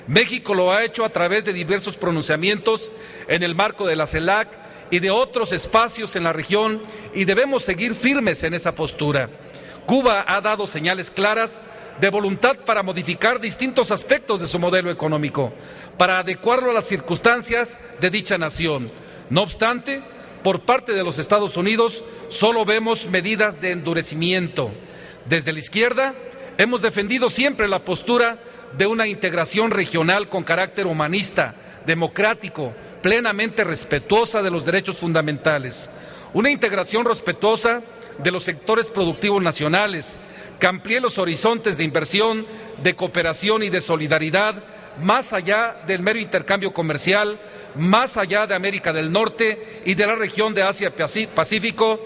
México lo ha hecho a través de diversos pronunciamientos en el marco de la CELAC y de otros espacios en la región, y debemos seguir firmes en esa postura. Cuba ha dado señales claras de voluntad para modificar distintos aspectos de su modelo económico, para adecuarlo a las circunstancias de dicha nación. No obstante, por parte de los Estados Unidos solo vemos medidas de endurecimiento. Desde la izquierda hemos defendido siempre la postura de una integración regional con carácter humanista, democrático, plenamente respetuosa de los derechos fundamentales. Una integración respetuosa de los sectores productivos nacionales, que amplíe los horizontes de inversión, de cooperación y de solidaridad, más allá del mero intercambio comercial, más allá de América del Norte y de la región de Asia-Pacífico,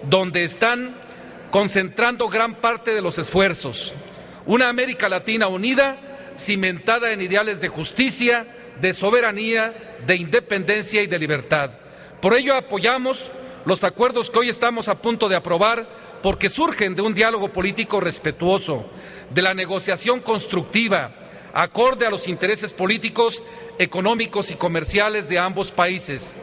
donde están concentrando gran parte de los esfuerzos. Una América Latina unida, cimentada en ideales de justicia, de soberanía, de independencia y de libertad. Por ello apoyamos los acuerdos que hoy estamos a punto de aprobar, porque surgen de un diálogo político respetuoso, de la negociación constructiva, acorde a los intereses políticos, económicos y comerciales de ambos países.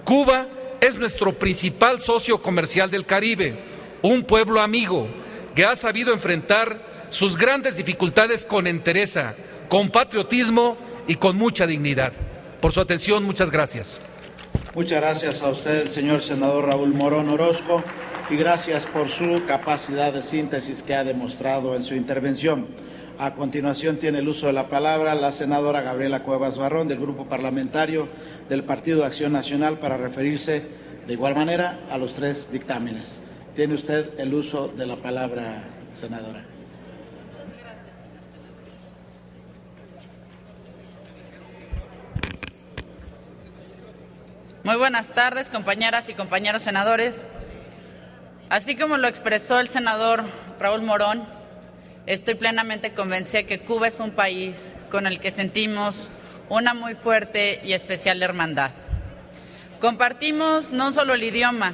Cuba es nuestro principal socio comercial del Caribe, un pueblo amigo que ha sabido enfrentar sus grandes dificultades con entereza, con patriotismo y con mucha dignidad. Por su atención, muchas gracias. Muchas gracias a usted, señor senador Raúl Morón Orozco, y gracias por su capacidad de síntesis que ha demostrado en su intervención. A continuación tiene el uso de la palabra la senadora Gabriela Cuevas Barrón, del Grupo Parlamentario del Partido de Acción Nacional, para referirse de igual manera a los tres dictámenes. Tiene usted el uso de la palabra, senadora. Muy buenas tardes, compañeras y compañeros senadores. Así como lo expresó el senador Raúl Morón, estoy plenamente convencida que Cuba es un país con el que sentimos una muy fuerte y especial hermandad. Compartimos no solo el idioma,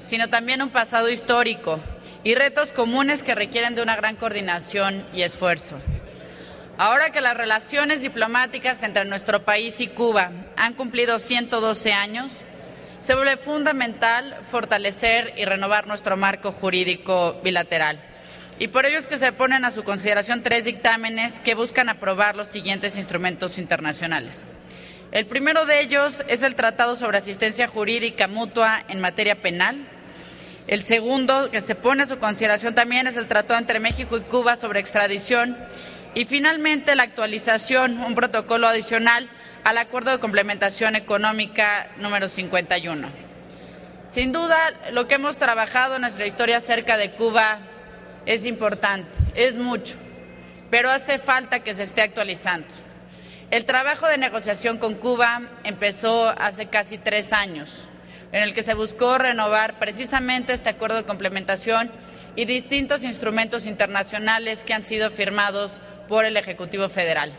sino también un pasado histórico y retos comunes que requieren de una gran coordinación y esfuerzo. Ahora que las relaciones diplomáticas entre nuestro país y Cuba han cumplido 112 años, se vuelve fundamental fortalecer y renovar nuestro marco jurídico bilateral. Y por ello es que se ponen a su consideración tres dictámenes que buscan aprobar los siguientes instrumentos internacionales. El primero de ellos es el Tratado sobre Asistencia Jurídica Mutua en materia penal. El segundo que se pone a su consideración también es el Tratado entre México y Cuba sobre extradición. Y finalmente la actualización, un protocolo adicional al Acuerdo de Complementación Económica número 51. Sin duda, lo que hemos trabajado en nuestra historia acerca de Cuba es importante, es mucho, pero hace falta que se esté actualizando. El trabajo de negociación con Cuba empezó hace casi 3 años, en el que se buscó renovar precisamente este acuerdo de complementación y distintos instrumentos internacionales que han sido firmados por el Ejecutivo Federal.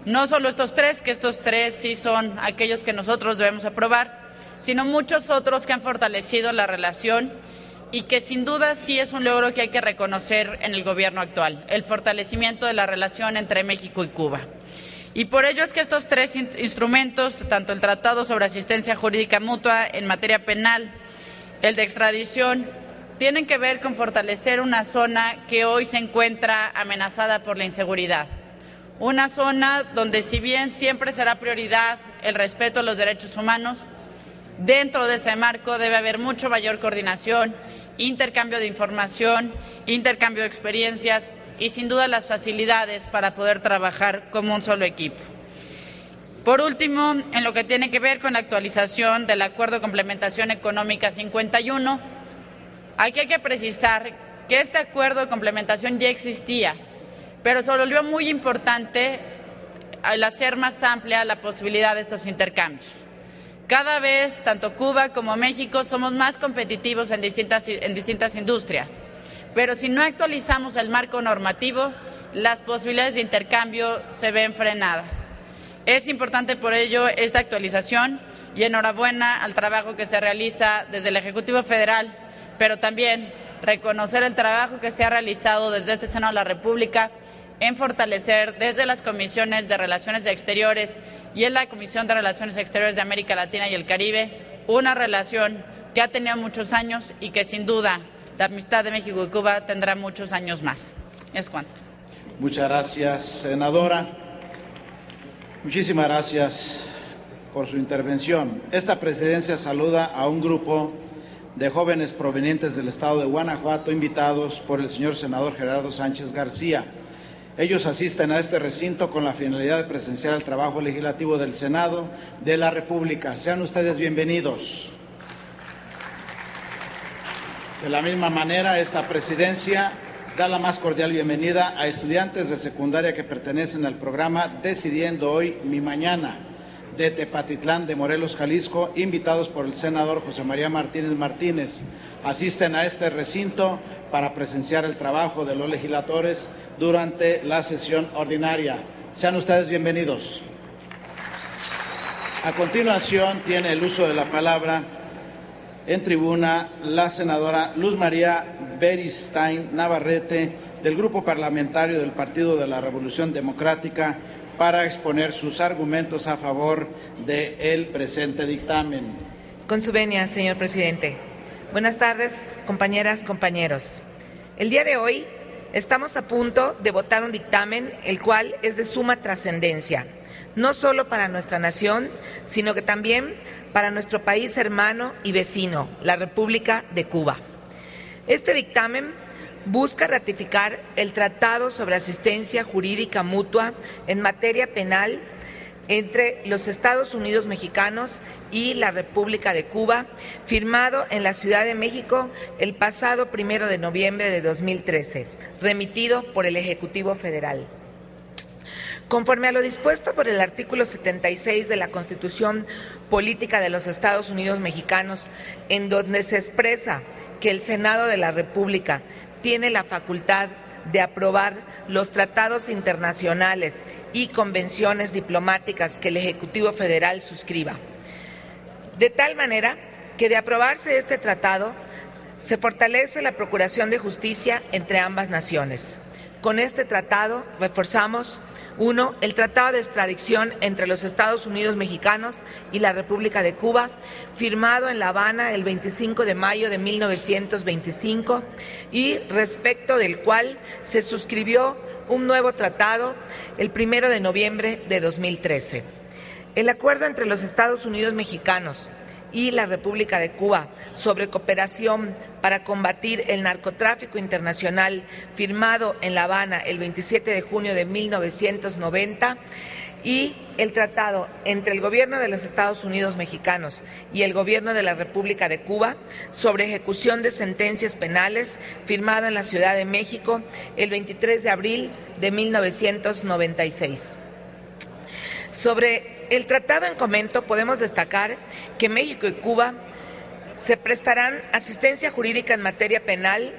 No solo estos tres, que estos tres sí son aquellos que nosotros debemos aprobar, sino muchos otros que han fortalecido la relación y que sin duda sí es un logro que hay que reconocer en el gobierno actual, el fortalecimiento de la relación entre México y Cuba. Y por ello es que estos tres instrumentos, tanto el Tratado sobre Asistencia Jurídica Mutua en materia penal, el de extradición, tienen que ver con fortalecer una zona que hoy se encuentra amenazada por la inseguridad. Una zona donde, si bien siempre será prioridad el respeto a los derechos humanos, dentro de ese marco debe haber mucho mayor coordinación, intercambio de información, intercambio de experiencias y sin duda las facilidades para poder trabajar como un solo equipo. Por último, en lo que tiene que ver con la actualización del Acuerdo de Complementación Económica 51, aquí hay que precisar que este acuerdo de complementación ya existía, pero se volvió muy importante al hacer más amplia la posibilidad de estos intercambios. Cada vez, tanto Cuba como México, somos más competitivos en distintas industrias, pero si no actualizamos el marco normativo, las posibilidades de intercambio se ven frenadas. Es importante por ello esta actualización y enhorabuena al trabajo que se realiza desde el Ejecutivo Federal, pero también reconocer el trabajo que se ha realizado desde este Senado de la República en fortalecer desde las comisiones de Relaciones Exteriores y en la Comisión de Relaciones Exteriores de América Latina y el Caribe una relación que ha tenido muchos años y que sin duda la amistad de México y Cuba tendrá muchos años más. Es cuanto. Muchas gracias, senadora. Muchísimas gracias por su intervención. Esta presidencia saluda a un grupo de jóvenes provenientes del estado de Guanajuato, invitados por el señor senador Gerardo Sánchez García. Ellos asisten a este recinto con la finalidad de presenciar el trabajo legislativo del Senado de la República. Sean ustedes bienvenidos. De la misma manera, esta presidencia da la más cordial bienvenida a estudiantes de secundaria que pertenecen al programa Decidiendo Hoy, Mi Mañana, de Tepatitlán de Morelos, Jalisco, invitados por el senador José María Martínez Martínez. Asisten a este recinto para presenciar el trabajo de los legisladores durante la sesión ordinaria. Sean ustedes bienvenidos. A continuación, tiene el uso de la palabra en tribuna la senadora Luz María Beristain Navarrete, del Grupo Parlamentario del Partido de la Revolución Democrática, para exponer sus argumentos a favor del presente dictamen. Con su venia, señor presidente. Buenas tardes, compañeras, compañeros. El día de hoy estamos a punto de votar un dictamen el cual es de suma trascendencia, no solo para nuestra nación, sino que también para nuestro país hermano y vecino, la República de Cuba. Este dictamen busca ratificar el Tratado sobre Asistencia Jurídica Mutua en materia penal entre los Estados Unidos mexicanos y la República de Cuba, firmado en la Ciudad de México el pasado 1 de noviembre de 2013, remitido por el Ejecutivo Federal. Conforme a lo dispuesto por el artículo 76 de la Constitución Política de los Estados Unidos Mexicanos, en donde se expresa que el Senado de la República tiene la facultad de aprobar los tratados internacionales y convenciones diplomáticas que el Ejecutivo Federal suscriba. De tal manera que de aprobarse este tratado, se fortalece la procuración de justicia entre ambas naciones. Con este tratado reforzamos: 1. El Tratado de Extradición entre los Estados Unidos mexicanos y la República de Cuba, firmado en La Habana el 25 de mayo de 1925 y respecto del cual se suscribió un nuevo tratado el 1 de noviembre de 2013. El acuerdo entre los Estados Unidos mexicanos y la República de Cuba sobre cooperación para combatir el narcotráfico internacional, firmado en La Habana el 27 de junio de 1990, y el tratado entre el Gobierno de los Estados Unidos mexicanos y el Gobierno de la República de Cuba sobre ejecución de sentencias penales, firmado en la Ciudad de México el 23 de abril de 1996. Sobre el tratado en comento podemos destacar que México y Cuba se prestarán asistencia jurídica en materia penal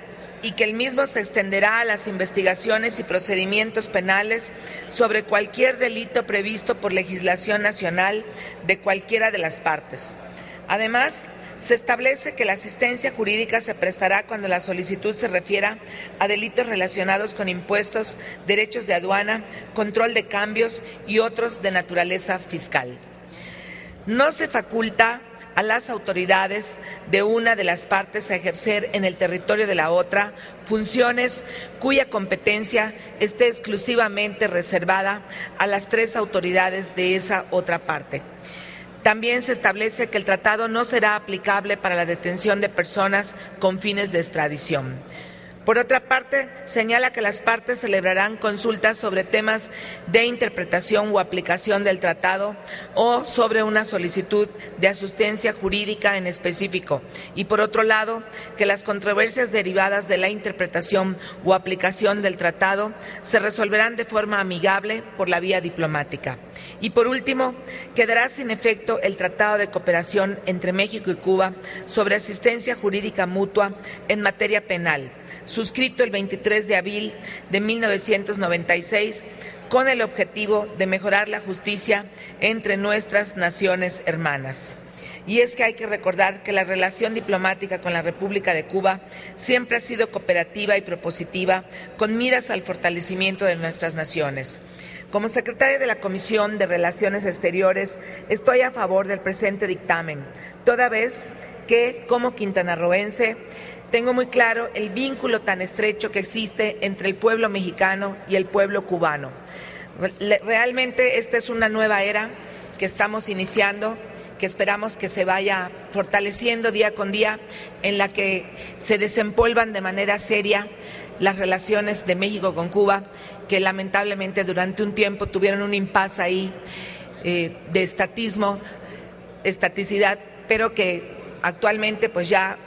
y que el mismo se extenderá a las investigaciones y procedimientos penales sobre cualquier delito previsto por legislación nacional de cualquiera de las partes. Además, se establece que la asistencia jurídica se prestará cuando la solicitud se refiera a delitos relacionados con impuestos, derechos de aduana, control de cambios y otros de naturaleza fiscal. No se faculta a las autoridades de una de las partes a ejercer en el territorio de la otra funciones cuya competencia esté exclusivamente reservada a las 3 autoridades de esa otra parte. También se establece que el tratado no será aplicable para la detención de personas con fines de extradición. Por otra parte, señala que las partes celebrarán consultas sobre temas de interpretación o aplicación del tratado o sobre una solicitud de asistencia jurídica en específico. Y por otro lado, que las controversias derivadas de la interpretación o aplicación del tratado se resolverán de forma amigable por la vía diplomática. Y por último, quedará sin efecto el Tratado de Cooperación entre México y Cuba sobre asistencia jurídica mutua en materia penal, suscrito el 23 de abril de 1996, con el objetivo de mejorar la justicia entre nuestras naciones hermanas. y es que hay que recordar que la relación diplomática con la República de Cuba siempre ha sido cooperativa y propositiva, con miras al fortalecimiento de nuestras naciones. Como secretaria de la Comisión de Relaciones Exteriores, estoy a favor del presente dictamen, toda vez que, como quintanarroense, tengo muy claro el vínculo tan estrecho que existe entre el pueblo mexicano y el pueblo cubano. Realmente esta es una nueva era que estamos iniciando, que esperamos que se vaya fortaleciendo día con día, en la que se desempolvan de manera seria las relaciones de México con Cuba, que lamentablemente durante un tiempo tuvieron un impasse ahí de estaticidad, pero que actualmente pues ya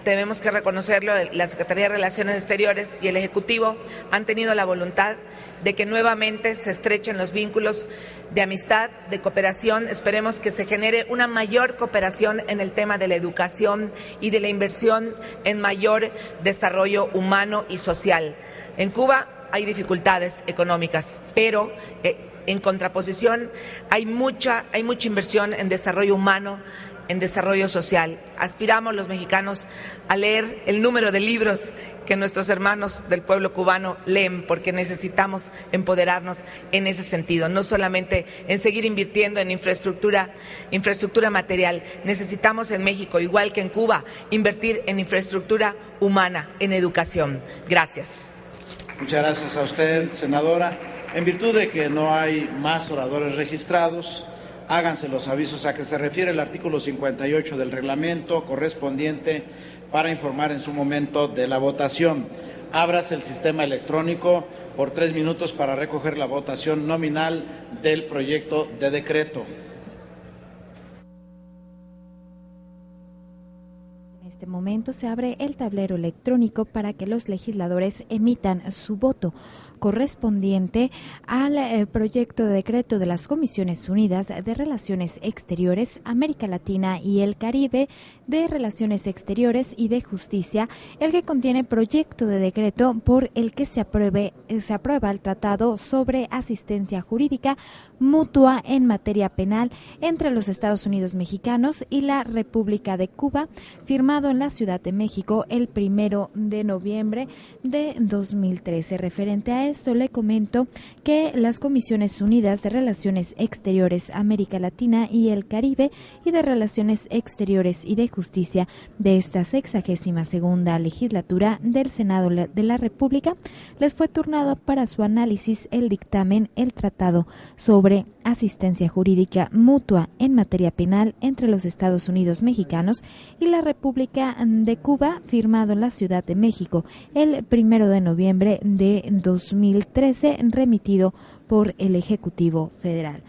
tenemos que reconocerlo, la Secretaría de Relaciones Exteriores y el Ejecutivo han tenido la voluntad de que nuevamente se estrechen los vínculos de amistad, de cooperación. Esperemos que se genere una mayor cooperación en el tema de la educación y de la inversión en mayor desarrollo humano y social. En Cuba hay dificultades económicas, pero en contraposición hay mucha inversión en desarrollo humano, en desarrollo social. Aspiramos los mexicanos a leer el número de libros que nuestros hermanos del pueblo cubano leen, porque necesitamos empoderarnos en ese sentido, no solamente en seguir invirtiendo en infraestructura material. Necesitamos en México, igual que en Cuba, invertir en infraestructura humana, en educación. Gracias. Muchas gracias a usted, senadora. En virtud de que no hay más oradores registrados, háganse los avisos a que se refiere el artículo 58 del reglamento correspondiente para informar en su momento de la votación. Ábrase el sistema electrónico por 3 minutos para recoger la votación nominal del proyecto de decreto. En este momento se abre el tablero electrónico para que los legisladores emitan su voto correspondiente al proyecto de decreto de las Comisiones Unidas de Relaciones Exteriores, América Latina y el Caribe, de Relaciones Exteriores y de Justicia, el que contiene proyecto de decreto por el que se aprueba el Tratado sobre Asistencia Jurídica Mutua en materia penal entre los Estados Unidos mexicanos y la República de Cuba, firmado en la Ciudad de México el 1 de noviembre de 2013. Referente a esto, le comento que las Comisiones Unidas de Relaciones Exteriores, América Latina y el Caribe y de Relaciones Exteriores y de Justicia de esta 62ª legislatura del Senado de la República les fue turnado para su análisis el dictamen El Tratado sobre Asistencia Jurídica Mutua en materia penal entre los Estados Unidos mexicanos y la República de Cuba, firmado en la Ciudad de México el 1 de noviembre de 2013, remitido por el Ejecutivo Federal.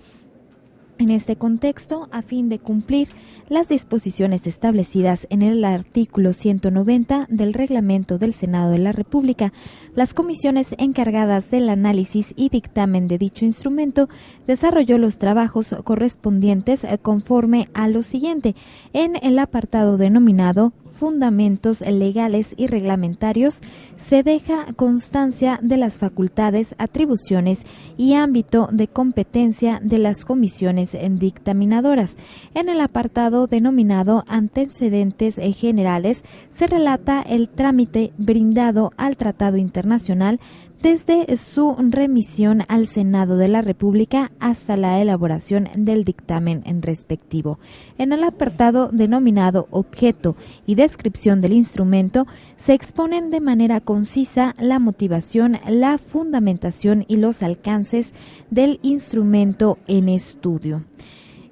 En este contexto, a fin de cumplir las disposiciones establecidas en el artículo 190 del Reglamento del Senado de la República, las comisiones encargadas del análisis y dictamen de dicho instrumento desarrolló los trabajos correspondientes conforme a lo siguiente: en el apartado denominado Fundamentos legales y reglamentarios, se deja constancia de las facultades, atribuciones y ámbito de competencia de las comisiones dictaminadoras. En el apartado denominado Antecedentes generales, se relata el trámite brindado al Tratado Internacional desde su remisión al Senado de la República hasta la elaboración del dictamen respectivo. En el apartado denominado Objeto y descripción del instrumento, se exponen de manera concisa la motivación, la fundamentación y los alcances del instrumento en estudio.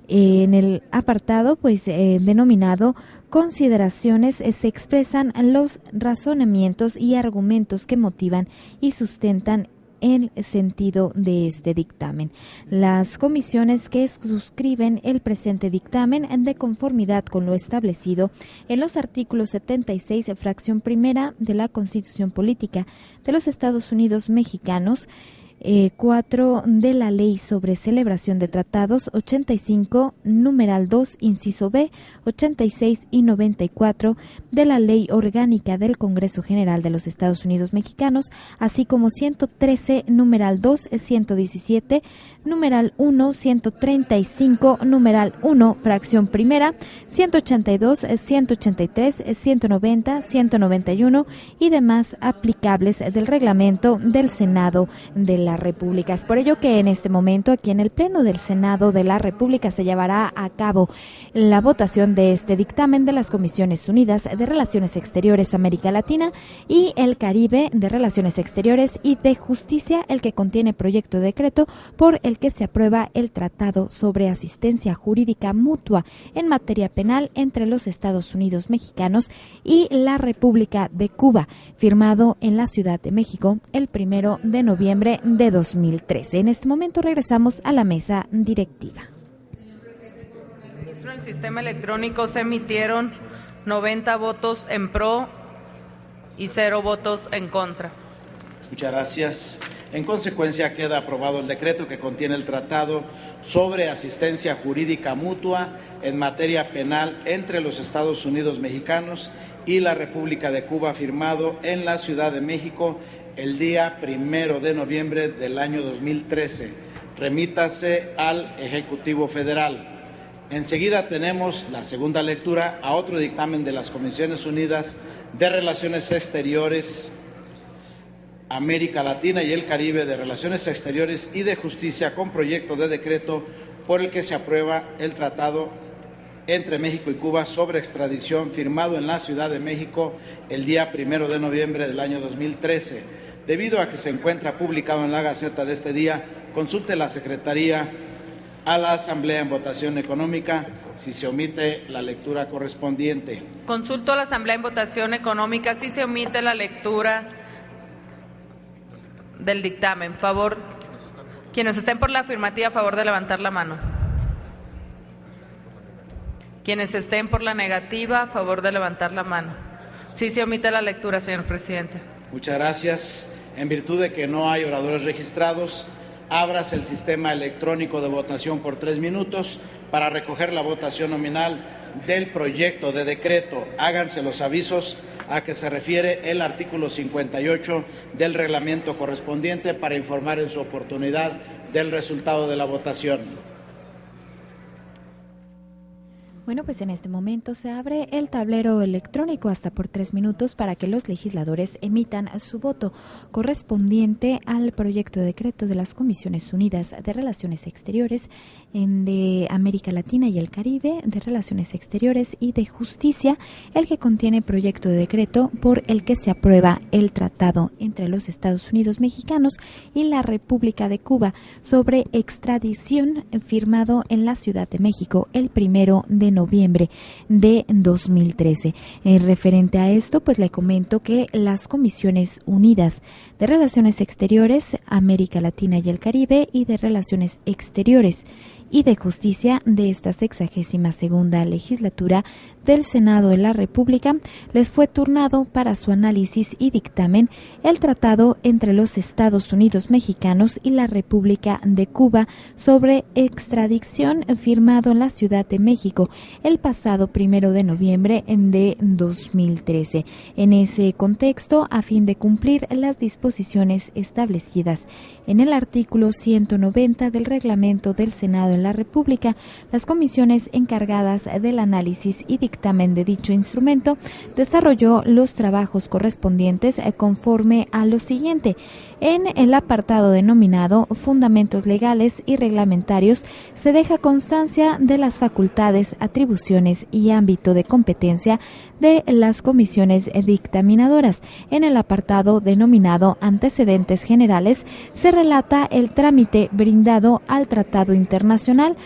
En el apartado denominado Consideraciones, se expresan los razonamientos y argumentos que motivan y sustentan el sentido de este dictamen. Las comisiones que suscriben el presente dictamen, de conformidad con lo establecido en los artículos 76, fracción primera de la Constitución Política de los Estados Unidos Mexicanos, 4 de la Ley sobre Celebración de Tratados, 85, numeral 2, inciso B, 86 y 94 de la Ley Orgánica del Congreso General de los Estados Unidos Mexicanos, así como 113, numeral 2, 117, numeral 1, 135, numeral 1, fracción primera, 182, 183, 190, 191 y demás aplicables del reglamento del Senado de la República. Es por ello que en este momento aquí en el Pleno del Senado de la República se llevará a cabo la votación de este dictamen de las Comisiones Unidas de Relaciones Exteriores, América Latina y el Caribe, de Relaciones Exteriores y de Justicia, el que contiene proyecto de decreto por el que se aprueba el Tratado sobre Asistencia Jurídica Mutua en materia penal entre los Estados Unidos mexicanos y la República de Cuba, firmado en la Ciudad de México el 1 de noviembre de 2013. En este momento regresamos a la mesa directiva. En el sistema electrónico se emitieron 90 votos en pro y 0 votos en contra. Muchas gracias. En consecuencia, queda aprobado el decreto que contiene el Tratado sobre Asistencia Jurídica Mutua en materia penal entre los Estados Unidos mexicanos y la República de Cuba, firmado en la Ciudad de México el día 1 de noviembre del año 2013. Remítase al Ejecutivo Federal. Enseguida tenemos la segunda lectura a otro dictamen de las Comisiones Unidas de Relaciones Exteriores, América Latina y el Caribe, de Relaciones Exteriores y de Justicia, con proyecto de decreto por el que se aprueba el Tratado entre México y Cuba sobre extradición, firmado en la Ciudad de México el día 1 de noviembre del año 2013. Debido a que se encuentra publicado en la Gaceta de este día, consulte la Secretaría a la Asamblea en votación económica si se omite la lectura correspondiente. Consulto a la Asamblea en votación económica si se omite la lectura del dictamen. Favor, quienes estén por la afirmativa, a favor de levantar la mano. Quienes estén por la negativa, a favor de levantar la mano. Sí se omite la lectura, señor presidente. Muchas gracias. En virtud de que no hay oradores registrados, ábrase el sistema electrónico de votación por 3 minutos para recoger la votación nominal del proyecto de decreto. Háganse los avisos a que se refiere el artículo 58 del reglamento correspondiente para informar en su oportunidad del resultado de la votación. Bueno, pues en este momento se abre el tablero electrónico hasta por 3 minutos para que los legisladores emitan su voto correspondiente al proyecto de decreto de las Comisiones Unidas de Relaciones Exteriores, de América Latina y el Caribe, de Relaciones Exteriores y de Justicia, el que contiene proyecto de decreto por el que se aprueba el tratado entre los Estados Unidos mexicanos y la República de Cuba sobre extradición, firmado en la Ciudad de México el 1 de noviembre de 2013. Referente a esto, pues le comento que las Comisiones Unidas de Relaciones Exteriores, América Latina y el Caribe, y de Relaciones Exteriores y de Justicia de esta 62ª legislatura del Senado de la República, les fue turnado para su análisis y dictamen el tratado entre los Estados Unidos mexicanos y la República de Cuba sobre extradición, firmado en la Ciudad de México el pasado 1 de noviembre de 2013. En ese contexto, a fin de cumplir las disposiciones establecidas en el artículo 190 del reglamento del Senado de la República, las comisiones encargadas del análisis y dictamen de dicho instrumento desarrolló los trabajos correspondientes conforme a lo siguiente. En el apartado denominado Fundamentos legales y reglamentarios se deja constancia de las facultades, atribuciones y ámbito de competencia de las comisiones dictaminadoras. En el apartado denominado Antecedentes generales se relata el trámite brindado al tratado internacional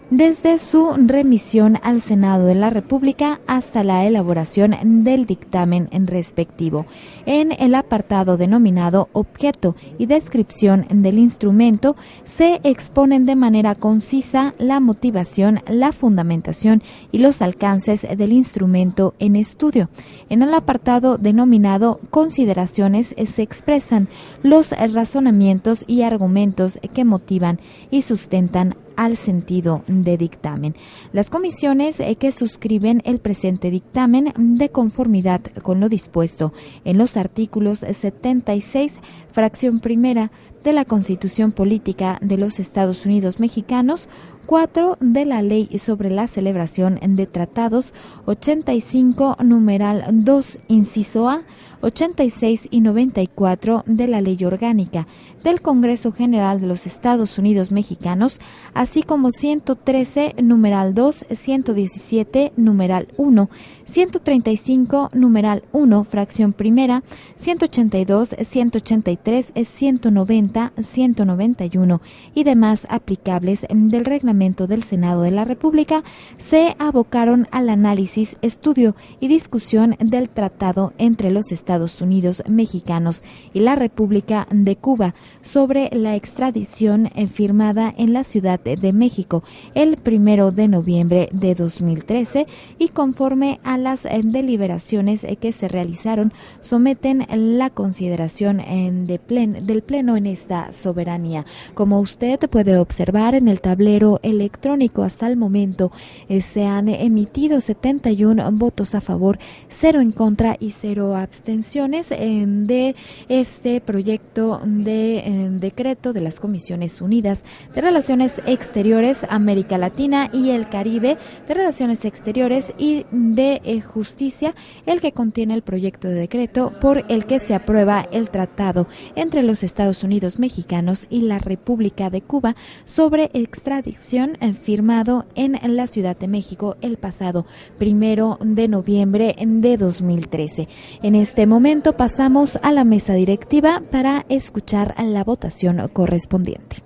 desde su remisión al Senado de la República hasta la elaboración del dictamen respectivo. En el apartado denominado Objeto y descripción del instrumento se exponen de manera concisa la motivación, la fundamentación y los alcances del instrumento en estudio. En el apartado denominado Consideraciones se expresan los razonamientos y argumentos que motivan y sustentan al sentido de dictamen. Las comisiones que suscriben el presente dictamen, de conformidad con lo dispuesto en los artículos 76, fracción primera de la Constitución Política de los Estados Unidos Mexicanos, 4 de la Ley sobre la celebración de tratados, 85 numeral 2 inciso A, 86 y 94 de la Ley Orgánica del Congreso General de los Estados Unidos Mexicanos, así como 113 numeral 2, 117 numeral 1, 135 numeral 1 fracción primera, 182, 183, 190, 191 y demás aplicables del reglamento del Senado de la República, se abocaron al análisis, estudio y discusión del tratado entre los Estados Unidos Mexicanos y la República de Cuba sobre la extradición firmada en la Ciudad de México el 1 de noviembre de 2013 y conforme a las deliberaciones que se realizaron someten la consideración del Pleno en esta soberanía. Como usted puede observar en el tablero electrónico, hasta el momento se han emitido 71 votos a favor, 0 en contra y 0 abstenciones de este proyecto de decreto de las Comisiones Unidas de Relaciones Exteriores, América Latina y el Caribe, de Relaciones Exteriores y de Justicia, el que contiene el proyecto de decreto por el que se aprueba el tratado entre los Estados Unidos Mexicanos y la República de Cuba sobre extradición firmado en la Ciudad de México el pasado 1 de noviembre de 2013. En este momento pasamos a la mesa directiva para escuchar la votación correspondiente.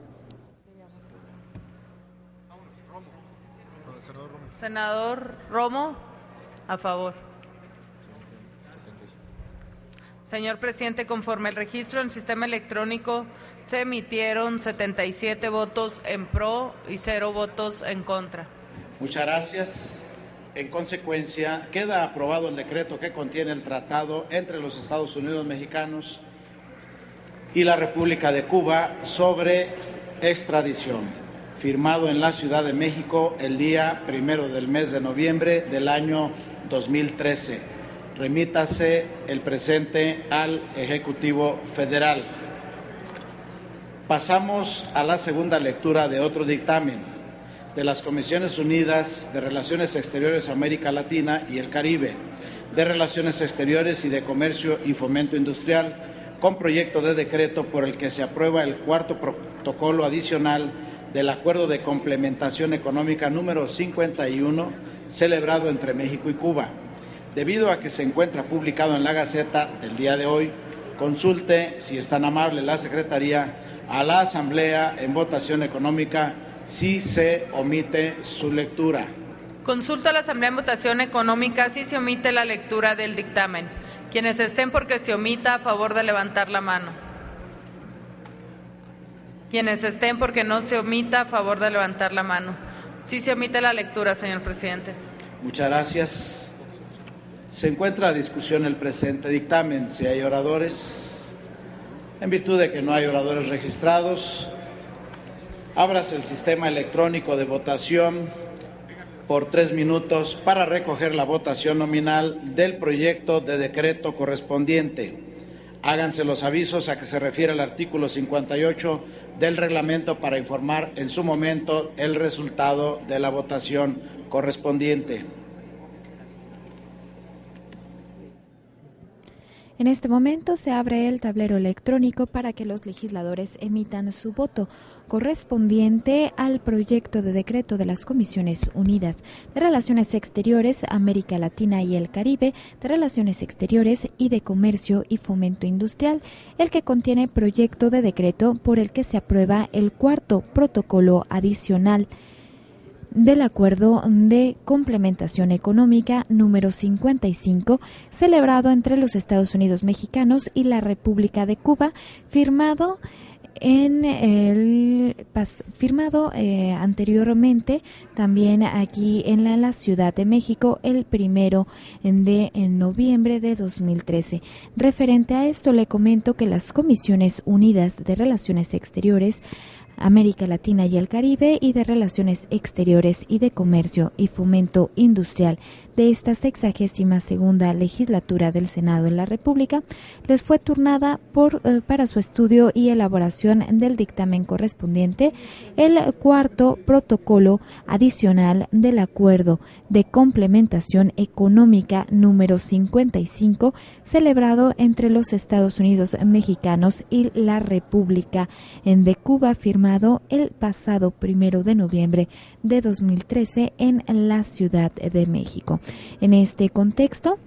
Senador Romo, a favor. Señor presidente, conforme el registro en el sistema electrónico, se emitieron 77 votos en pro y 0 votos en contra. Muchas gracias. En consecuencia, queda aprobado el decreto que contiene el tratado entre los Estados Unidos Mexicanos y la República de Cuba sobre extradición, firmado en la Ciudad de México el día 1 del mes de noviembre del año 2013. Remítase el presente al Ejecutivo Federal. Pasamos a la segunda lectura de otro dictamen de las Comisiones Unidas de Relaciones Exteriores América Latina y el Caribe, de Relaciones Exteriores y de Comercio y Fomento Industrial, con proyecto de decreto por el que se aprueba el cuarto protocolo adicional del Acuerdo de Complementación Económica número 51, celebrado entre México y Cuba. Debido a que se encuentra publicado en la Gaceta del día de hoy, consulte, si es tan amable la Secretaría, a la Asamblea en votación económica si se omite su lectura. Consulta a la Asamblea en votación económica si se omite la lectura del dictamen. Quienes estén porque se omita, a favor de levantar la mano. Quienes estén porque no se omita, a favor de levantar la mano. Sí se omite la lectura, señor presidente. Muchas gracias. Se encuentra a discusión el presente dictamen. Si hay oradores, en virtud de que no hay oradores registrados, ábrase el sistema electrónico de votación por 3 minutos para recoger la votación nominal del proyecto de decreto correspondiente. Háganse los avisos a que se refiere el artículo 58 del reglamento para informar en su momento el resultado de la votación correspondiente. En este momento se abre el tablero electrónico para que los legisladores emitan su voto correspondiente al proyecto de decreto de las Comisiones Unidas de Relaciones Exteriores, América Latina y el Caribe, de Relaciones Exteriores y de Comercio y Fomento Industrial, el que contiene proyecto de decreto por el que se aprueba el cuarto protocolo adicional del Acuerdo de Complementación Económica número 55, celebrado entre los Estados Unidos mexicanos y la República de Cuba, firmado anteriormente también aquí en la Ciudad de México el 1 de noviembre de 2013. Referente a esto, le comento que las Comisiones Unidas de Relaciones Exteriores, América Latina y el Caribe y de Relaciones Exteriores y de Comercio y Fomento Industrial de esta 62ª legislatura del Senado de la República les fue turnada para su estudio y elaboración del dictamen correspondiente el cuarto protocolo adicional del Acuerdo de Complementación Económica número 55 celebrado entre los Estados Unidos mexicanos y la República de Cuba, firmado el pasado 1 de noviembre de 2013 en la Ciudad de México. En este contexto,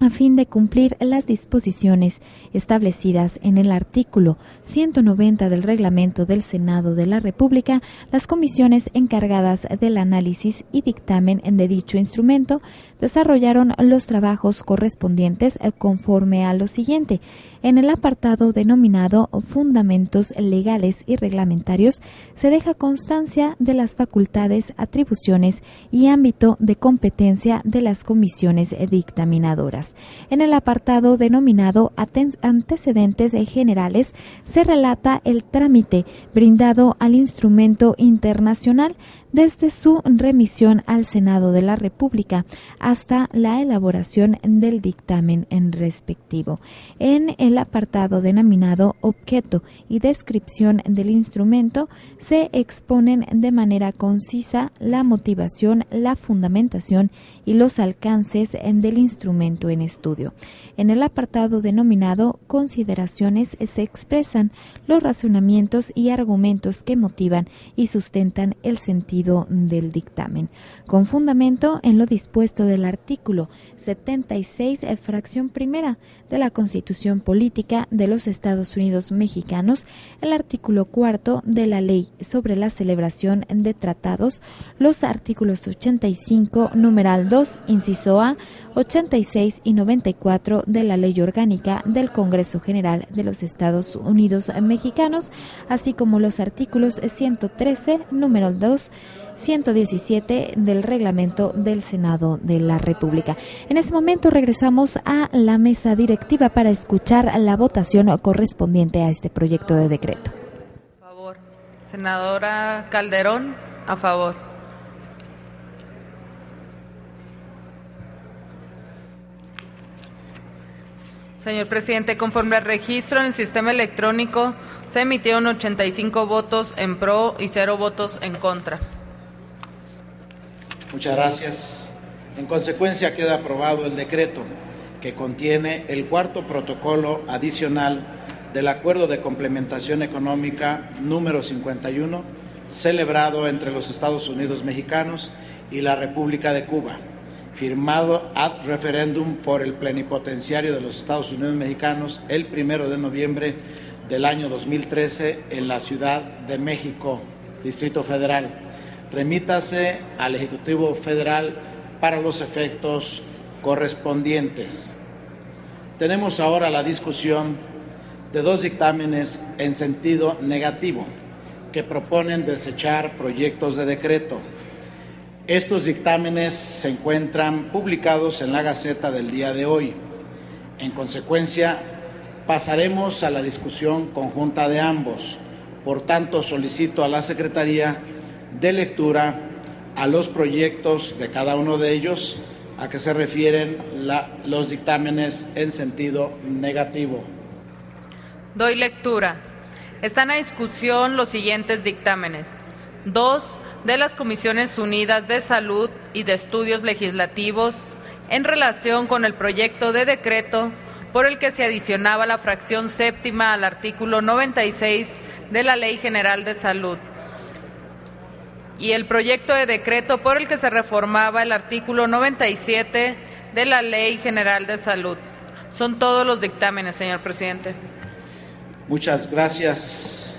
a fin de cumplir las disposiciones establecidas en el artículo 190 del Reglamento del Senado de la República, las comisiones encargadas del análisis y dictamen de dicho instrumento desarrollaron los trabajos correspondientes conforme a lo siguiente. En el apartado denominado Fundamentos Legales y Reglamentarios se deja constancia de las facultades, atribuciones y ámbito de competencia de las comisiones dictaminadoras. En el apartado denominado Antecedentes Generales se relata el trámite brindado al instrumento internacional desde su remisión al Senado de la República hasta la elaboración del dictamen respectivo. En el apartado denominado Objeto y Descripción del instrumento se exponen de manera concisa la motivación, la fundamentación y los alcances del instrumento en estudio. En el apartado denominado Consideraciones se expresan los razonamientos y argumentos que motivan y sustentan el sentido del dictamen. Con fundamento en lo dispuesto del artículo 76, fracción primera de la Constitución Política de los Estados Unidos Mexicanos, el artículo cuarto de la Ley sobre la celebración de tratados, los artículos 85, numeral 2, inciso A, 86 y 94 de la Ley Orgánica del Congreso General de los Estados Unidos Mexicanos, así como los artículos 113, número 2, 117 del Reglamento del Senado de la República. En este momento regresamos a la mesa directiva para escuchar la votación correspondiente a este proyecto de decreto. A favor. Senadora Calderón, a favor. Señor presidente, conforme al registro en el sistema electrónico, se emitieron 85 votos en pro y 0 votos en contra. Muchas gracias. En consecuencia, queda aprobado el decreto que contiene el cuarto protocolo adicional del Acuerdo de Complementación Económica número 51, celebrado entre los Estados Unidos mexicanos y la República de Cuba, firmado ad referéndum por el plenipotenciario de los Estados Unidos mexicanos el 1 de noviembre del año 2013 en la Ciudad de México, Distrito Federal. Remítase al Ejecutivo Federal para los efectos correspondientes. Tenemos ahora la discusión de dos dictámenes en sentido negativo que proponen desechar proyectos de decreto. Estos dictámenes se encuentran publicados en la Gaceta del día de hoy. En consecuencia, pasaremos a la discusión conjunta de ambos. Por tanto, solicito a la Secretaría de lectura a los proyectos de cada uno de ellos a que se refieren los dictámenes en sentido negativo. Doy lectura. Están a discusión los siguientes dictámenes. 2 de las Comisiones Unidas de Salud y de Estudios Legislativos en relación con el proyecto de decreto por el que se adicionaba la fracción séptima al artículo 96 de la Ley General de Salud y el proyecto de decreto por el que se reformaba el artículo 97 de la Ley General de Salud. Son todos los dictámenes, señor presidente. Muchas gracias.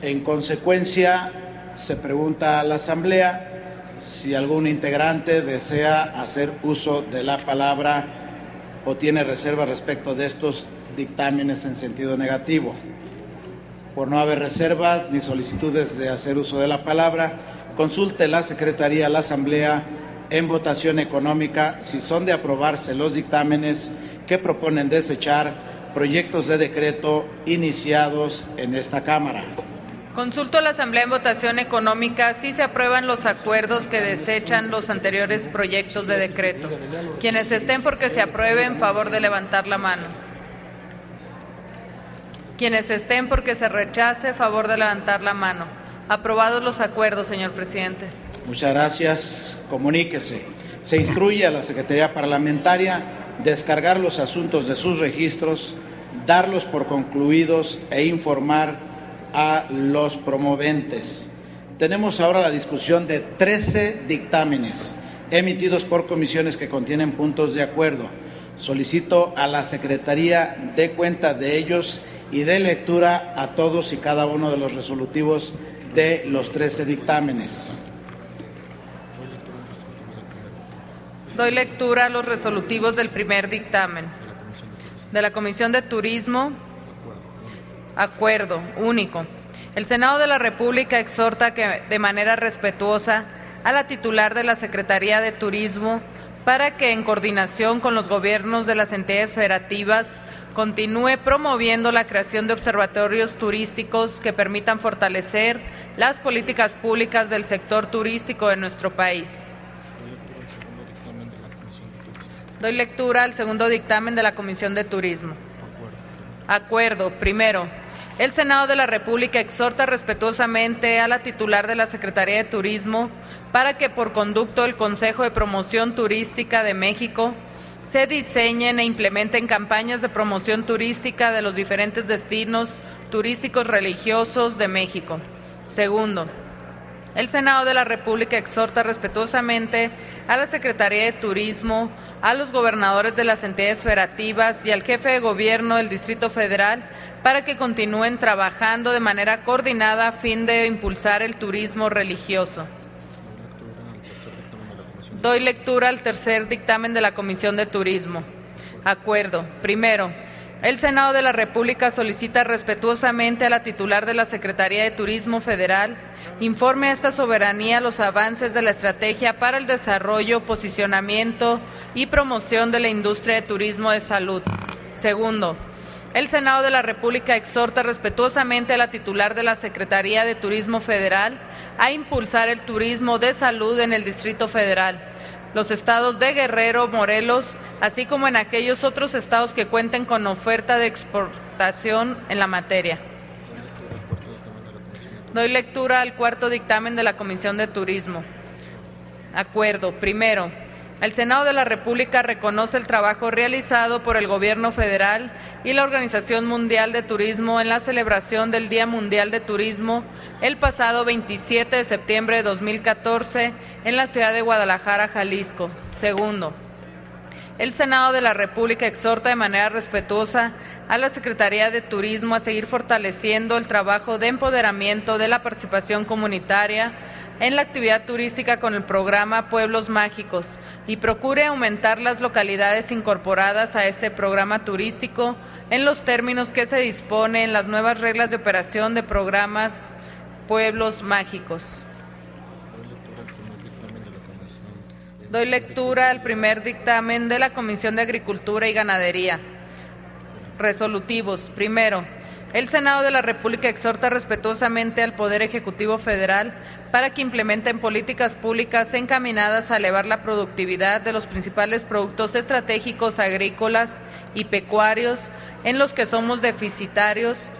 En consecuencia, se pregunta a la Asamblea si algún integrante desea hacer uso de la palabra o tiene reserva respecto de estos dictámenes en sentido negativo. Por no haber reservas ni solicitudes de hacer uso de la palabra, consulte la Secretaría a la Asamblea en votación económica si son de aprobarse los dictámenes que proponen desechar proyectos de decreto iniciados en esta Cámara. Consulto a la Asamblea en votación económica si se aprueban los acuerdos que desechan los anteriores proyectos de decreto. Quienes estén porque se aprueben, favor de levantar la mano. Quienes estén porque se rechace, favor de levantar la mano. Aprobados los acuerdos, señor presidente. Muchas gracias. Comuníquese. Se instruye a la Secretaría Parlamentaria descargar los asuntos de sus registros, darlos por concluidos e informar a los promoventes. Tenemos ahora la discusión de 13 dictámenes emitidos por comisiones que contienen puntos de acuerdo. Solicito a la Secretaría dé cuenta de ellos y dé lectura a todos y cada uno de los resolutivos de los 13 dictámenes. Doy lectura a los resolutivos del primer dictamen. De la Comisión de Turismo, acuerdo único. El Senado de la República exhorta que de manera respetuosa a la titular de la Secretaría de Turismo para que, en coordinación con los gobiernos de las entidades federativas, continúe promoviendo la creación de observatorios turísticos que permitan fortalecer las políticas públicas del sector turístico de nuestro país. Doy lectura al segundo dictamen de la Comisión de Turismo. Acuerdo. Primero, el Senado de la República exhorta respetuosamente a la titular de la Secretaría de Turismo para que, por conducto del Consejo de Promoción Turística de México, se diseñen e implementen campañas de promoción turística de los diferentes destinos turísticos religiosos de México. Segundo, el Senado de la República exhorta respetuosamente a la Secretaría de Turismo, a los gobernadores de las entidades federativas y al jefe de gobierno del Distrito Federal para que continúen trabajando de manera coordinada a fin de impulsar el turismo religioso. Doy lectura al tercer dictamen de la Comisión de Turismo. Acuerdo. Primero, el Senado de la República solicita respetuosamente a la titular de la Secretaría de Turismo Federal informe a esta soberanía los avances de la estrategia para el desarrollo, posicionamiento y promoción de la industria de turismo de salud. Segundo, el Senado de la República exhorta respetuosamente a la titular de la Secretaría de Turismo Federal a impulsar el turismo de salud en el Distrito Federal, los estados de Guerrero, Morelos, así como en aquellos otros estados que cuenten con oferta de exportación en la materia. Doy lectura al cuarto dictamen de la Comisión de Turismo. Acuerdo. Primero, el Senado de la República reconoce el trabajo realizado por el Gobierno Federal y la Organización Mundial de Turismo en la celebración del Día Mundial de Turismo el pasado 27 de septiembre de 2014 en la ciudad de Guadalajara, Jalisco. Segundo, el Senado de la República exhorta de manera respetuosa a la Secretaría de Turismo a seguir fortaleciendo el trabajo de empoderamiento de la participación comunitaria en la actividad turística con el programa Pueblos Mágicos y procure aumentar las localidades incorporadas a este programa turístico en los términos que se dispone en las nuevas reglas de operación de programas Pueblos Mágicos. Doy lectura al primer dictamen de la Comisión de Agricultura y Ganadería. Resolutivos. Primero, el Senado de la República exhorta respetuosamente al Poder Ejecutivo Federal para que implementen políticas públicas encaminadas a elevar la productividad de los principales productos estratégicos agrícolas y pecuarios en los que somos deficitarios,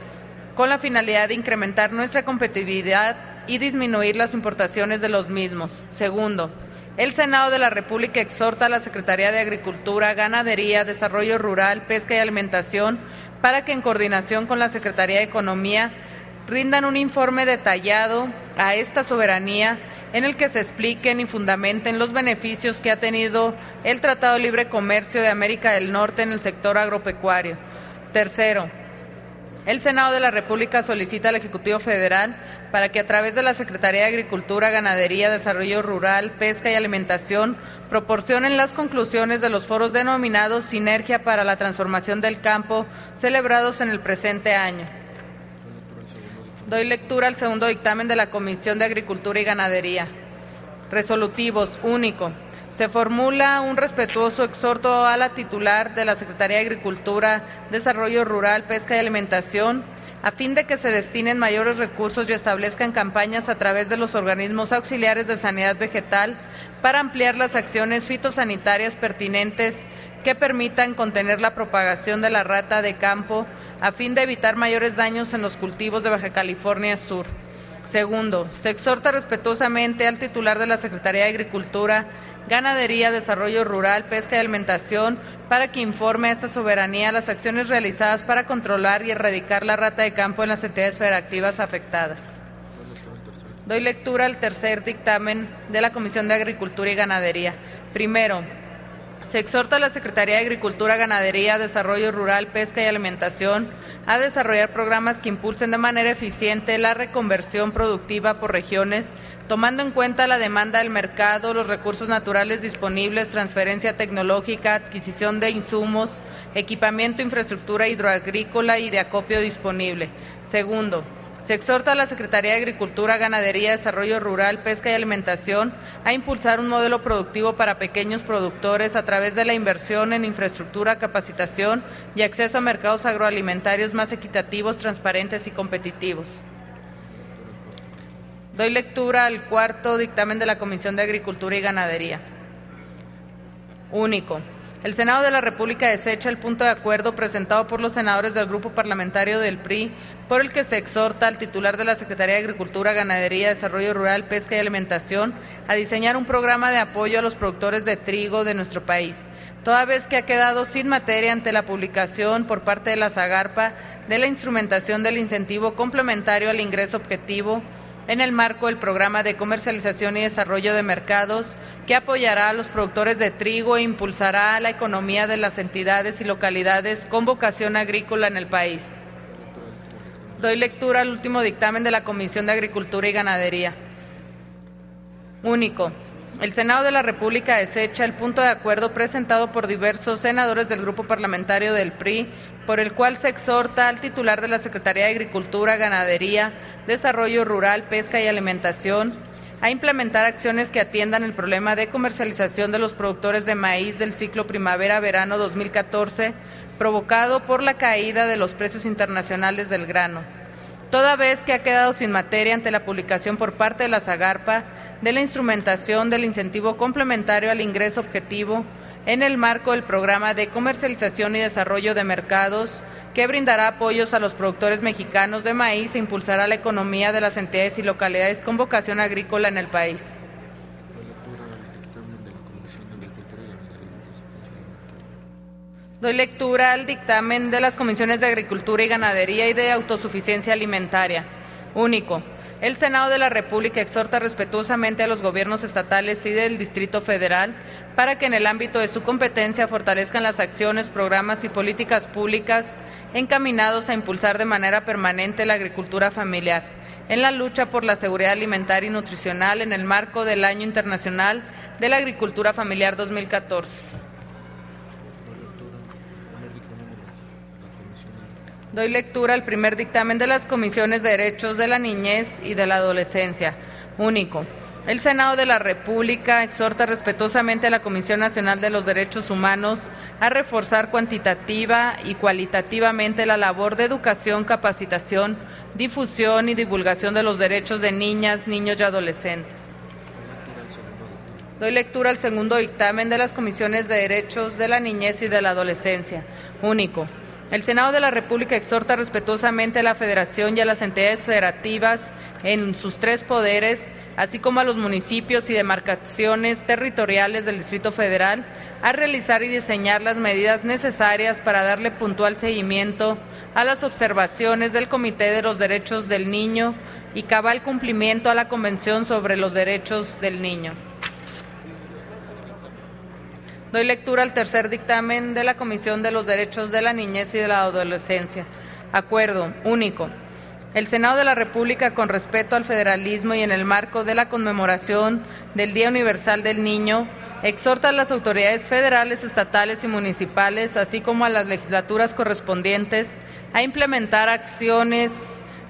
con la finalidad de incrementar nuestra competitividad y disminuir las importaciones de los mismos. Segundo, el Senado de la República exhorta a la Secretaría de Agricultura, Ganadería, Desarrollo Rural, Pesca y Alimentación para que, en coordinación con la Secretaría de Economía, rindan un informe detallado a esta soberanía en el que se expliquen y fundamenten los beneficios que ha tenido el Tratado de Libre Comercio de América del Norte en el sector agropecuario. Tercero, El Senado de la República solicita al Ejecutivo Federal para que a través de la Secretaría de Agricultura, Ganadería, Desarrollo Rural, Pesca y Alimentación proporcionen las conclusiones de los foros denominados Sinergia para la Transformación del Campo, celebrados en el presente año. Doy lectura al segundo dictamen de la Comisión de Agricultura y Ganadería. Resolutivos. Único. Se formula un respetuoso exhorto a la titular de la Secretaría de Agricultura, Desarrollo Rural, Pesca y Alimentación, a fin de que se destinen mayores recursos y establezcan campañas a través de los organismos auxiliares de sanidad vegetal para ampliar las acciones fitosanitarias pertinentes que permitan contener la propagación de la rata de campo a fin de evitar mayores daños en los cultivos de Baja California Sur. Segundo, se exhorta respetuosamente al titular de la Secretaría de Agricultura, Ganadería, Desarrollo Rural, Pesca y Alimentación para que informe a esta soberanía las acciones realizadas para controlar y erradicar la rata de campo en las entidades federativas afectadas. Doy lectura al tercer dictamen de la Comisión de Agricultura y Ganadería. Primero, se exhorta a la Secretaría de Agricultura, Ganadería, Desarrollo Rural, Pesca y Alimentación a desarrollar programas que impulsen de manera eficiente la reconversión productiva por regiones, tomando en cuenta la demanda del mercado, los recursos naturales disponibles, transferencia tecnológica, adquisición de insumos, equipamiento, infraestructura hidroagrícola y de acopio disponible. Segundo, se exhorta a la Secretaría de Agricultura, Ganadería, Desarrollo Rural, Pesca y Alimentación a impulsar un modelo productivo para pequeños productores a través de la inversión en infraestructura, capacitación y acceso a mercados agroalimentarios más equitativos, transparentes y competitivos. Doy lectura al cuarto dictamen de la Comisión de Agricultura y Ganadería. Único. El Senado de la República desecha el punto de acuerdo presentado por los senadores del Grupo Parlamentario del PRI, por el que se exhorta al titular de la Secretaría de Agricultura, Ganadería, Desarrollo Rural, Pesca y Alimentación a diseñar un programa de apoyo a los productores de trigo de nuestro país, toda vez que ha quedado sin materia ante la publicación por parte de la SAGARPA de la instrumentación del incentivo complementario al ingreso objetivo en el marco del Programa de Comercialización y Desarrollo de Mercados, que apoyará a los productores de trigo e impulsará la economía de las entidades y localidades con vocación agrícola en el país. Doy lectura al último dictamen de la Comisión de Agricultura y Ganadería. Único. El Senado de la República desecha el punto de acuerdo presentado por diversos senadores del Grupo Parlamentario del PRI, por el cual se exhorta al titular de la Secretaría de Agricultura, Ganadería, Desarrollo Rural, Pesca y Alimentación a implementar acciones que atiendan el problema de comercialización de los productores de maíz del ciclo primavera-verano 2014, provocado por la caída de los precios internacionales del grano, toda vez que ha quedado sin materia ante la publicación por parte de la SAGARPA de la instrumentación del incentivo complementario al ingreso objetivo en el marco del Programa de Comercialización y Desarrollo de Mercados, que brindará apoyos a los productores mexicanos de maíz e impulsará la economía de las entidades y localidades con vocación agrícola en el país. Doy lectura al dictamen de las Comisiones de Agricultura y Ganadería y de Autosuficiencia Alimentaria. Único. El Senado de la República exhorta respetuosamente a los gobiernos estatales y del Distrito Federal para que en el ámbito de su competencia fortalezcan las acciones, programas y políticas públicas encaminados a impulsar de manera permanente la agricultura familiar en la lucha por la seguridad alimentaria y nutricional en el marco del Año Internacional de la Agricultura Familiar 2014. Doy lectura al primer dictamen de las Comisiones de Derechos de la Niñez y de la Adolescencia. Único. El Senado de la República exhorta respetuosamente a la Comisión Nacional de los Derechos Humanos a reforzar cuantitativa y cualitativamente la labor de educación, capacitación, difusión y divulgación de los derechos de niñas, niños y adolescentes. Doy lectura al segundo dictamen de las Comisiones de Derechos de la Niñez y de la Adolescencia. Único. El Senado de la República exhorta respetuosamente a la Federación y a las entidades federativas en sus tres poderes, así como a los municipios y demarcaciones territoriales del Distrito Federal, a realizar y diseñar las medidas necesarias para darle puntual seguimiento a las observaciones del Comité de los Derechos del Niño y cabal cumplimiento a la Convención sobre los Derechos del Niño. Doy lectura al tercer dictamen de la Comisión de los Derechos de la Niñez y de la Adolescencia. Acuerdo único. El Senado de la República, con respeto al federalismo y en el marco de la conmemoración del Día Universal del Niño, exhorta a las autoridades federales, estatales y municipales, así como a las legislaturas correspondientes, a implementar acciones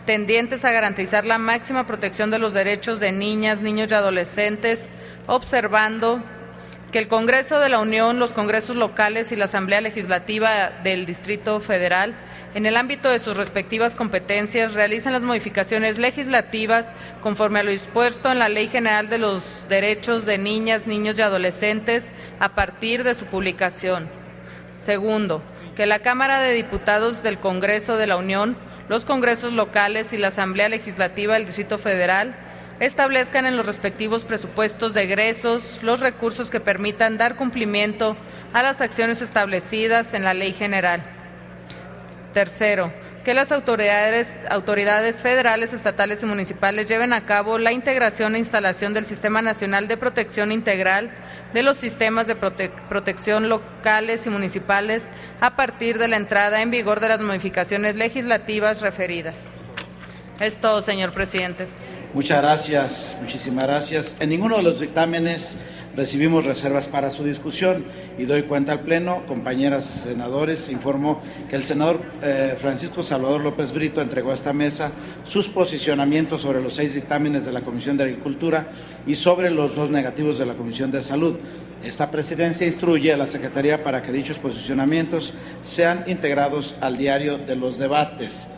tendientes a garantizar la máxima protección de los derechos de niñas, niños y adolescentes, observando que el Congreso de la Unión, los congresos locales y la Asamblea Legislativa del Distrito Federal, en el ámbito de sus respectivas competencias, realizan las modificaciones legislativas conforme a lo dispuesto en la Ley General de los Derechos de Niñas, Niños y Adolescentes a partir de su publicación. Segundo, que la Cámara de Diputados del Congreso de la Unión, los congresos locales y la Asamblea Legislativa del Distrito Federal establezcan en los respectivos presupuestos de egresos los recursos que permitan dar cumplimiento a las acciones establecidas en la Ley General. Tercero, que las autoridades federales, estatales y municipales lleven a cabo la integración e instalación del Sistema Nacional de Protección Integral de los sistemas de protección locales y municipales a partir de la entrada en vigor de las modificaciones legislativas referidas. Es todo, señor presidente. Muchas gracias, muchísimas gracias. En ninguno de los dictámenes recibimos reservas para su discusión y doy cuenta al Pleno. Compañeras senadores, informo que el senador Francisco Salvador López Brito entregó a esta mesa sus posicionamientos sobre los 6 dictámenes de la Comisión de Agricultura y sobre los 2 negativos de la Comisión de Salud. Esta presidencia instruye a la Secretaría para que dichos posicionamientos sean integrados al diario de los debates.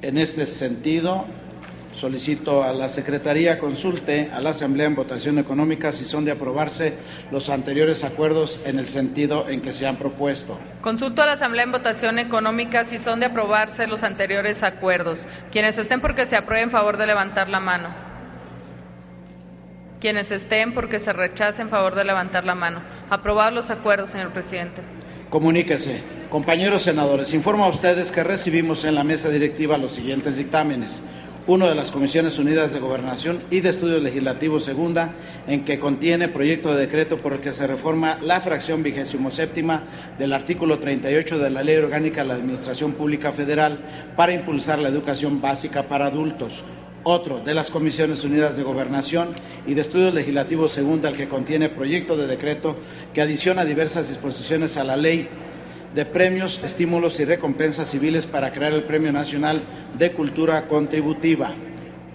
En este sentido, solicito a la Secretaría consulte a la Asamblea en votación económica si son de aprobarse los anteriores acuerdos en el sentido en que se han propuesto. Consulto a la Asamblea en votación económica si son de aprobarse los anteriores acuerdos. Quienes estén porque se apruebe, en favor de levantar la mano. Quienes estén porque se rechace, en favor de levantar la mano. Aprobados los acuerdos, señor presidente. Comuníquese. Compañeros senadores, informo a ustedes que recibimos en la mesa directiva los siguientes dictámenes. Uno de las Comisiones Unidas de Gobernación y de Estudios Legislativos, segunda, en que contiene proyecto de decreto por el que se reforma la fracción 27ª del artículo 38 de la Ley Orgánica de la Administración Pública Federal para impulsar la educación básica para adultos. Otro de las Comisiones Unidas de Gobernación y de Estudios Legislativos, segunda, el que contiene proyecto de decreto que adiciona diversas disposiciones a la Ley de Premios, Estímulos y Recompensas Civiles para crear el Premio Nacional de Cultura Contributiva.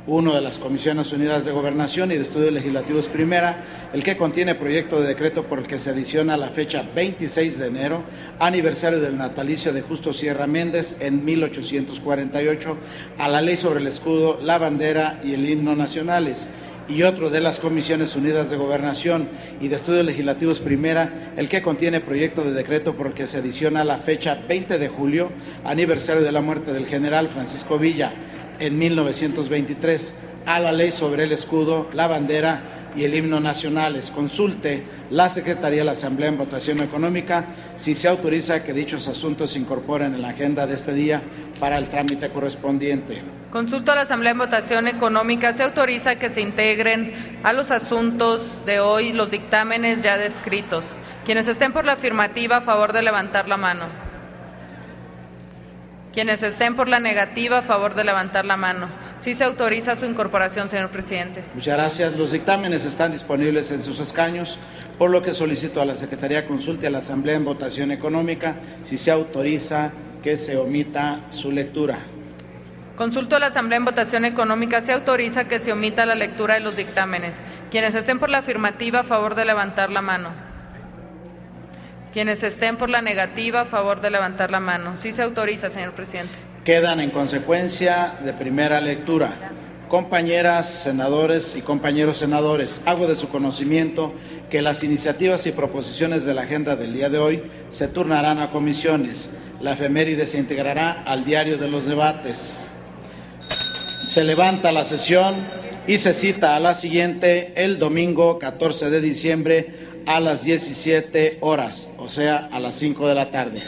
Uno de las Comisiones Unidas de Gobernación y de Estudios Legislativos, primera, el que contiene proyecto de decreto por el que se adiciona la fecha 26 de enero, aniversario del natalicio de Justo Sierra Méndez en 1848, a la Ley sobre el Escudo, la Bandera y el Himno Nacionales. Y otro de las Comisiones Unidas de Gobernación y de Estudios Legislativos, primera, el que contiene proyecto de decreto por el que se adiciona la fecha 20 de julio, aniversario de la muerte del general Francisco Villa en 1923, a la Ley sobre el Escudo, la Bandera y el Himno Nacionales. Consulte la Secretaría de la Asamblea en votación económica si se autoriza que dichos asuntos se incorporen en la agenda de este día para el trámite correspondiente. Consulto a la Asamblea en votación económica. Se autoriza que se integren a los asuntos de hoy los dictámenes ya descritos. Quienes estén por la afirmativa, a favor de levantar la mano. Quienes estén por la negativa, a favor de levantar la mano. Sí se autoriza su incorporación, señor presidente. Muchas gracias. Los dictámenes están disponibles en sus escaños, por lo que solicito a la Secretaría consulte a la Asamblea en votación económica si se autoriza que se omita su lectura. Consulto a la Asamblea en votación económica. Se autoriza que se omita la lectura de los dictámenes. Quienes estén por la afirmativa, a favor de levantar la mano. Quienes estén por la negativa, a favor de levantar la mano. Sí se autoriza, señor presidente. Quedan en consecuencia de primera lectura. Compañeras senadores y compañeros senadores, hago de su conocimiento que las iniciativas y proposiciones de la agenda del día de hoy se turnarán a comisiones. La efeméride se integrará al diario de los debates. Se levanta la sesión y se cita a la siguiente el domingo 14 de diciembre a las 17 horas, o sea, a las 5 de la tarde.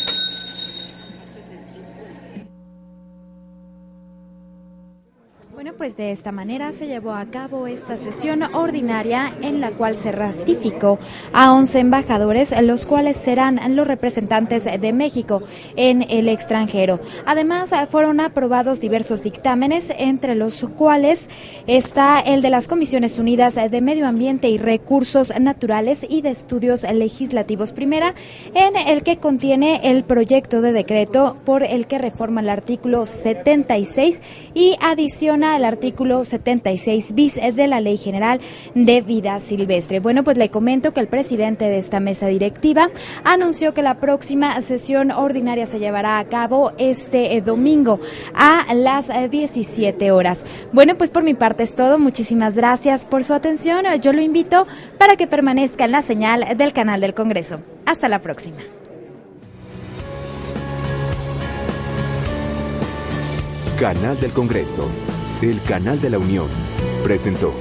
Bueno, pues de esta manera se llevó a cabo esta sesión ordinaria en la cual se ratificó a 11 embajadores, los cuales serán los representantes de México en el extranjero. Además, fueron aprobados diversos dictámenes, entre los cuales está el de las Comisiones Unidas de Medio Ambiente y Recursos Naturales y de Estudios Legislativos Primera, en el que contiene el proyecto de decreto por el que reforma el artículo 76 y adiciona el artículo 76 bis de la Ley General de Vida Silvestre. Bueno, pues le comento que el presidente de esta mesa directiva anunció que la próxima sesión ordinaria se llevará a cabo este domingo a las 17 horas. Bueno, pues por mi parte es todo. Muchísimas gracias por su atención. Yo lo invito para que permanezca en la señal del canal del Congreso. Hasta la próxima. Canal del Congreso, el canal de la Unión, presentó.